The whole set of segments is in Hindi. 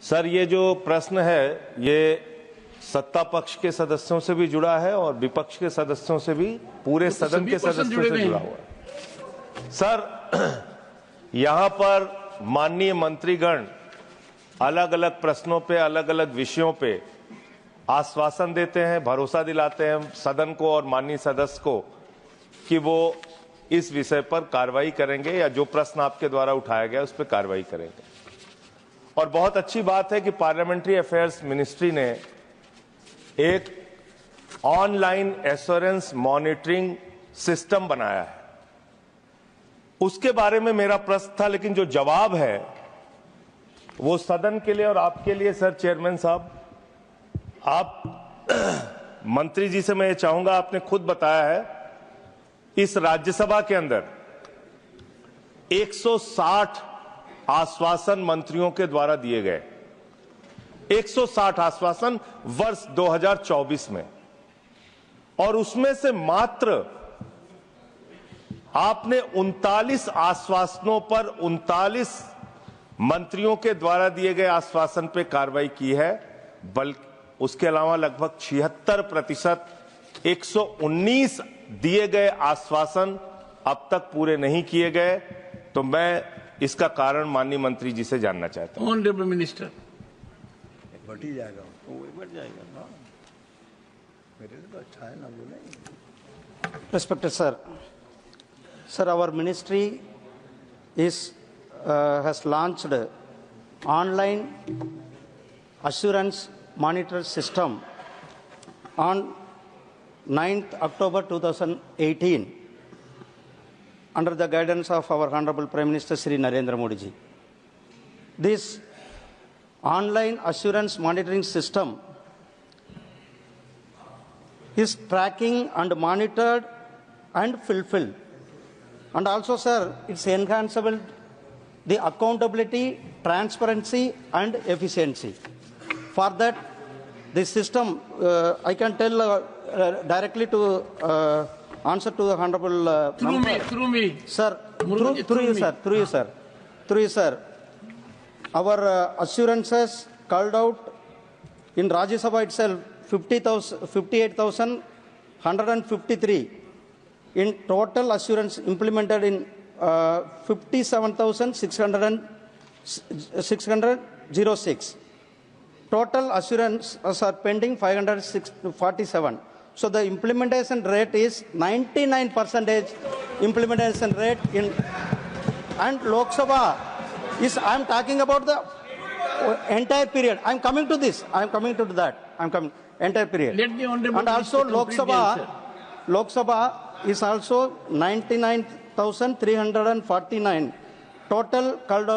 सर, ये जो प्रश्न है ये सत्ता पक्ष के सदस्यों से भी जुड़ा है और विपक्ष के सदस्यों से भी, पूरे सदन के सदस्यों से जुड़ा हुआ है। सर, यहां पर माननीय मंत्रीगण अलग अलग प्रश्नों पे, अलग अलग विषयों पे आश्वासन देते हैं, भरोसा दिलाते हैं सदन को और माननीय सदस्य को कि वो इस विषय पर कार्रवाई करेंगे या जो प्रश्न आपके द्वारा उठाया गया उस पर कार्रवाई करेंगे। और बहुत अच्छी बात है कि पार्लियामेंट्री अफेयर्स मिनिस्ट्री ने एक ऑनलाइन एश्योरेंस मॉनिटरिंग सिस्टम बनाया है। उसके बारे में मेरा प्रश्न था, लेकिन जो जवाब है वो सदन के लिए और आपके लिए सर चेयरमैन साहब, आप मंत्री जी से मैं ये चाहूंगा, आपने खुद बताया है इस राज्यसभा के अंदर 160 आश्वासन मंत्रियों के द्वारा दिए गए, 160 आश्वासन वर्ष 2024 में, और उसमें से मात्र आपने 39 आश्वासनों पर 39 मंत्रियों के द्वारा दिए गए आश्वासन पे कार्रवाई की है, बल्कि उसके अलावा लगभग 76% 119 दिए गए आश्वासन अब तक पूरे नहीं किए गए। तो मैं इसका कारण माननीय मंत्री जी से जानना चाहता हूं। Honourable minister. बढ़ ही जाएगा, वो बढ़ जाएगा ना, मेरे लिए तो अच्छा है ना बोले। Respected sir, our ministry has launched online assurance monitor system on 9th October 2018 under the guidance of our Honorable Prime Minister Shri Narendra Modi ji. This online assurance monitoring system is tracking and monitored and fulfilled. And also, sir, it's enhanceable the accountability, transparency and efficiency. For that, the system, I can tell directly to answer to the Honorable Through me. Sir, through you, sir. Our assurances called out in Rajya Sabha itself 58,153. In total assurance implemented in 57,606. Total assurance are pending 547. So the implementation rate is 99% implementation rate in, and Lok Sabha is, I am talking about the entire period. I am coming to this. I am coming to that. I am coming entire period. Let the honorable and also Lok Minister Sabha is also 99,349 total called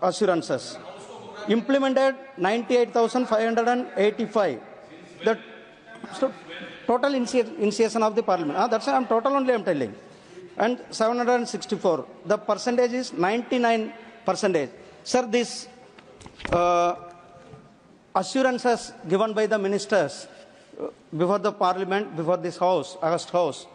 assurances. Implemented 98,585. The total initiation of the parliament. That's why I'm total only I'm telling. And 764. The percentage is 99%. Sir, this assurances given by the ministers before the parliament, before this house, August house,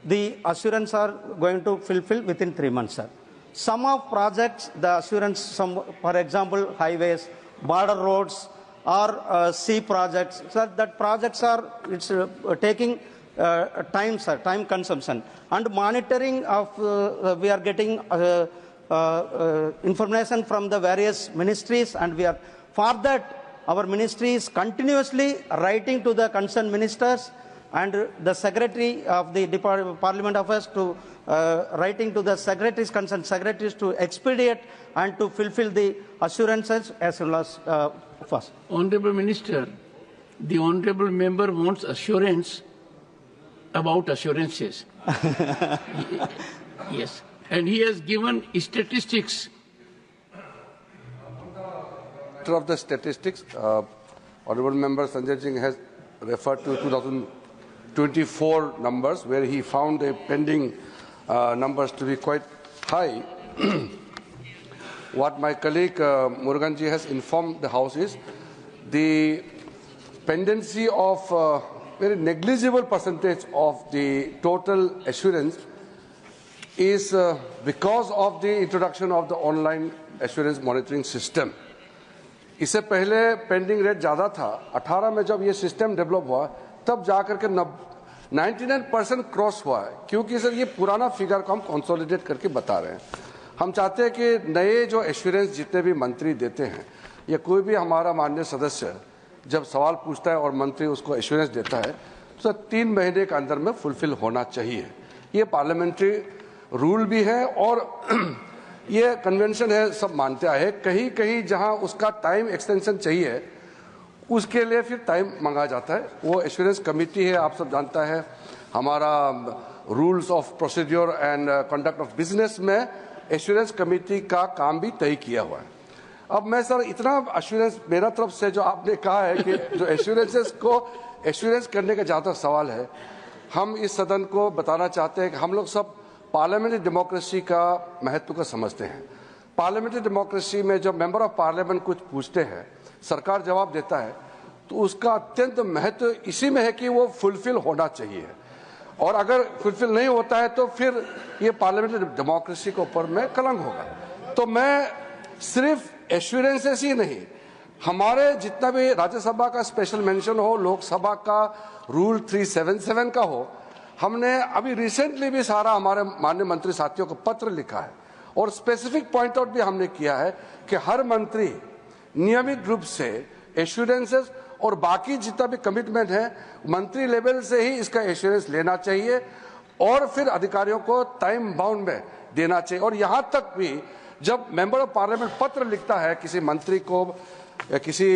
the assurance are going to fulfill within 3 months, sir. Some of projects, the assurance, for example, highways, border roads, or sea projects, sir, that projects are taking time, sir, time consumption. And monitoring of, we are getting information from the various ministries, and we are, for that, our ministry is continuously writing to the concerned ministers and the secretary of the Parliament Affairs to writing to the secretaries, concerned secretaries to expedite and to fulfill the assurances as well as first. Honorable Minister, the honorable member wants assurance about assurances. Yes, and he has given statistics. Of the statistics, honorable member Sanjay Singh has referred to 2024 numbers, where he found the pending numbers to be quite high. What my colleague Muruganji has informed the House is the pendency of very negligible percentage of the total assurance is because of the introduction of the online assurance monitoring system. इससे पहले पेंडिंग रेट ज़्यादा था। 18 में जब ये सिस्टम डेवलप हुआ तब जाकर के 99% क्रॉस हुआ है, क्योंकि सर ये पुराना फिगर को हम कंसोलिडेट करके बता रहे हैं। हम चाहते हैं कि नए जो एश्योरेंस जितने भी मंत्री देते हैं या कोई भी हमारा माननीय सदस्य जब सवाल पूछता है और मंत्री उसको एश्योरेंस देता है तो सर 3 महीने के अंदर में फुलफिल होना चाहिए। ये पार्लियामेंट्री रूल भी है और ये कन्वेंशन है, सब मानते आए। कहीं कहीं जहां उसका टाइम एक्सटेंशन चाहिए उसके लिए फिर टाइम मांगा जाता है। वो एश्योरेंस कमेटी है, आप सब जानता है, हमारा rules of procedure and conduct of business में एश्योरेंस कमेटी का काम भी तय किया हुआ है। अब मैं सर इतना एश्योरेंस मेरा तरफ से जो आपने कहा है कि जो एश्योरेंसेस को एश्योरेंस करने का जहाँ तक सवाल है, हम इस सदन को बताना चाहते हैं कि हम लोग सब पार्लियामेंट्री डेमोक्रेसी का महत्व को समझते हैं। पार्लियामेंट्री डेमोक्रेसी में जब मेंबर ऑफ पार्लियामेंट कुछ पूछते हैं, सरकार जवाब देता है, तो उसका अत्यंत महत्व इसी में है कि वो फुलफिल होना चाहिए, और अगर फुलफिल नहीं होता है तो फिर ये पार्लियामेंट्री डेमोक्रेसी के ऊपर में कलंक होगा। तो मैं सिर्फ एश्योरेंसेस ही नहीं, हमारे जितना भी राज्यसभा का स्पेशल मेंशन हो, लोकसभा का रूल 377 का हो, हमने अभी रिसेंटली भी सारा हमारे माननीय मंत्री साथियों को पत्र लिखा है और स्पेसिफिक पॉइंट आउट भी हमने किया है कि हर मंत्री नियमित रूप से एश्योरेंसेस और बाकी जितना भी कमिटमेंट है मंत्री लेवल से ही इसका एश्योरेंस लेना चाहिए और फिर अधिकारियों को टाइम बाउंड में देना चाहिए। और यहाँ तक भी जब मेंबर ऑफ पार्लियामेंट पत्र लिखता है किसी मंत्री को या किसी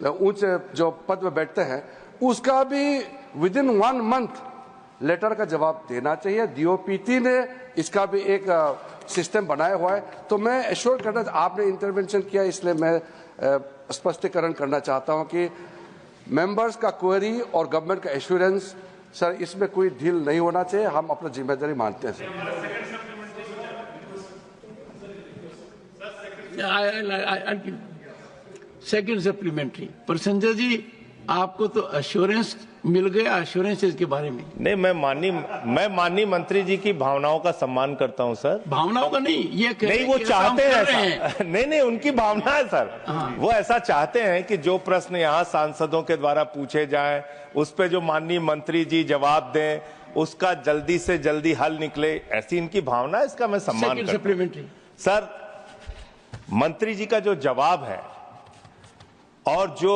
उच्च जो पद में बैठते हैं, उसका भी विदिन 1 मंथ लेटर का जवाब देना चाहिए। डीओपीटी ने इसका भी एक सिस्टम बनाया हुआ है। तो मैं एश्योर करना, आपने इंटरवेंशन किया इसलिए मैं स्पष्टीकरण करना चाहता हूं कि मेंबर्स का क्वेरी और गवर्नमेंट का एश्योरेंस, सर इसमें कोई ढील नहीं होना चाहिए। हम अपना जिम्मेदारी मानते हैं सर। सेकंड सप्लीमेंट्री पर संजय जी, आपको तो अश्योरेंस मिल गया एश्योरेंसेस के बारे में। नहीं, मैं माननीय मंत्री जी की भावनाओं का सम्मान करता हूं सर। भावनाओं का नहीं, ये नहीं, वो चाहते हैं ऐसा। नहीं, उनकी भावना है सर। वो ऐसा चाहते हैं कि जो प्रश्न यहाँ सांसदों के द्वारा पूछे जाएं, उस पे जो माननीय मंत्री जी जवाब दें, उसका जल्दी से जल्दी हल निकले, ऐसी इनकी भावना है। इसका मैं सम्मान करता हूं सर। मंत्री जी का जो जवाब है और जो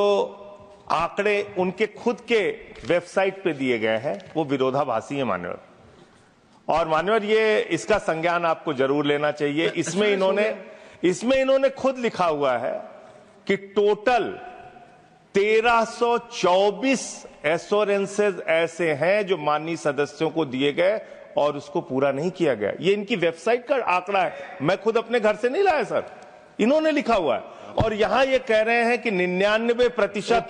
आंकड़े उनके खुद के वेबसाइट पे दिए गए हैं वो विरोधाभासी है मान्यवर। और मान्यवर, ये इसका संज्ञान आपको जरूर लेना चाहिए। इसमें इन्होंने खुद लिखा हुआ है कि टोटल 1324 एश्योरेंसेस ऐसे हैं जो माननीय सदस्यों को दिए गए और उसको पूरा नहीं किया गया। ये इनकी वेबसाइट का आंकड़ा है, मैं खुद अपने घर से नहीं लाया सर, इन्होंने लिखा हुआ है। और यहां ये कह रहे हैं कि 99%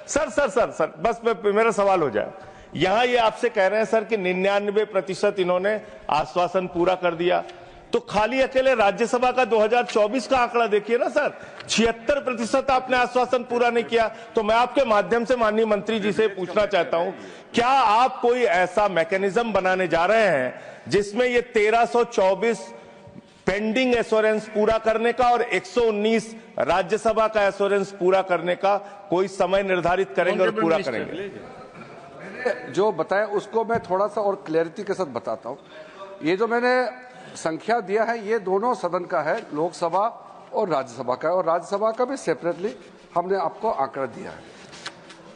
सर, बस मेरा सवाल हो जाए। यहां ये आपसे कह रहे हैं सर कि 99% इन्होंने आश्वासन पूरा कर दिया, तो खाली अकेले राज्यसभा का 2024 का आंकड़ा देखिए ना सर, 76% आपने आश्वासन पूरा नहीं किया। तो मैं आपके माध्यम से माननीय मंत्री जी से पूछना चाहता हूं, क्या आप कोई ऐसा मैकेनिज्म बनाने जा रहे हैं जिसमें ये 1324 पेंडिंग एश्योरेंस पूरा करने का और 119 राज्यसभा का एश्योरेंस पूरा करने का कोई समय निर्धारित करेंगे और पूरा करेंगे? जो बताया उसको मैं थोड़ा सा और क्लैरिटी के साथ बताता हूं। ये जो मैंने संख्या दिया है ये दोनों सदन का है, लोकसभा और राज्यसभा का, और राज्यसभा का भी सेपरेटली हमने आपको आंकड़ा दिया है।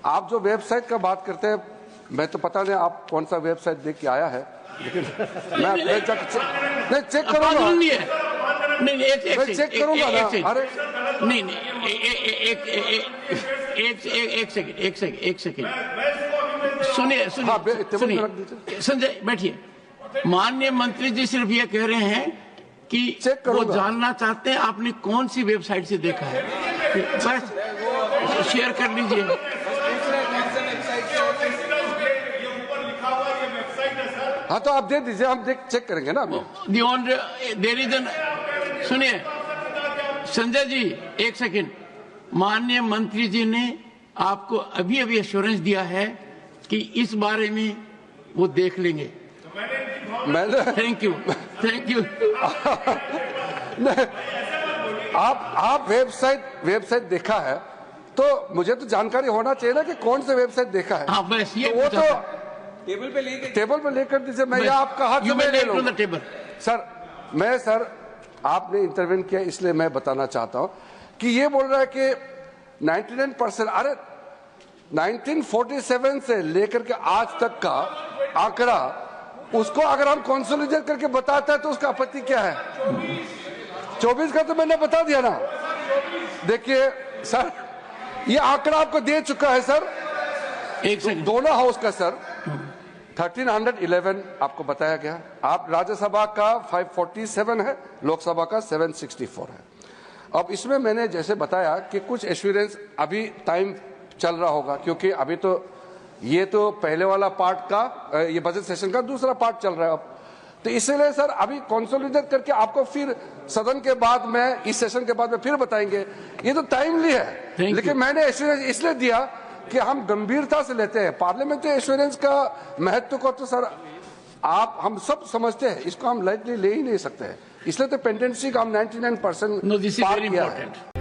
आप जो वेबसाइट का बात करते हैं, मैं तो पता नहीं आप कौन सा वेबसाइट देख के आया है, लेकिन मैं चेक करूंगा। नहीं, मैं चेक करूंगा ना। अरे नहीं, एक सेकंड सुनिए संजय, बैठिए। माननीय मंत्री जी सिर्फ ये कह रहे हैं कि वो जानना चाहते हैं आपने कौन सी वेबसाइट से देखा है, बस शेयर कर लीजिए। हाँ तो आप दे दीजिए, हम चेक करेंगे ना। सुनिए संजय जी, एक सेकंड। माननीय मंत्री जी ने आपको अभी अभी एश्योरेंस दिया है कि इस बारे में वो देख लेंगे। Thank you. आप वेबसाइट देखा है तो मुझे तो जानकारी होना चाहिए ना कि कौन से वेबसाइट देखा है। हाँ, बस ये तो वो तो टेबल पे लेकर दीजिए, मैं या आपका हाथ में ले लूंगा। सर आपने इंटरवेन किया इसलिए मैं बताना चाहता हूं कि ये बोल रहा है कि 99%, अरे 1947 से लेकर के आज तक का आंकड़ा, उसको अगर हम कंसोलिडेट करके बताते हैं तो उसका आपत्ति क्या है? 24 का तो मैंने बता दिया ना। देखिए सर, ये आंकड़ा आपको दे चुका है सर, दोनों हाउस का सर 1311 आपको बताया गया। आप राज्यसभा का 547 है, लोकसभा का 764 है। अब इसमें मैंने जैसे बताया कि कुछ एश्योरेंस अभी टाइम चल रहा होगा, क्योंकि अभी तो ये तो पहले वाला पार्ट का, ये बजट सेशन का दूसरा पार्ट चल रहा है अब, तो इसलिए सर अभी कंसोलिडेट करके आपको फिर सदन के बाद में, इस सेशन के बाद में फिर बताएंगे। ये तो टाइमली है, लेकिन मैंने एश्योरेंस इसलिए दिया कि हम गंभीरता से लेते हैं पार्लियामेंट्री एश्योरेंस का महत्व को। तो सर आप हम सब समझते हैं, इसको हम लाइटली ले ही नहीं सकते हैं, इसलिए तो पेंडेंसी का हम 99% No, this is very important.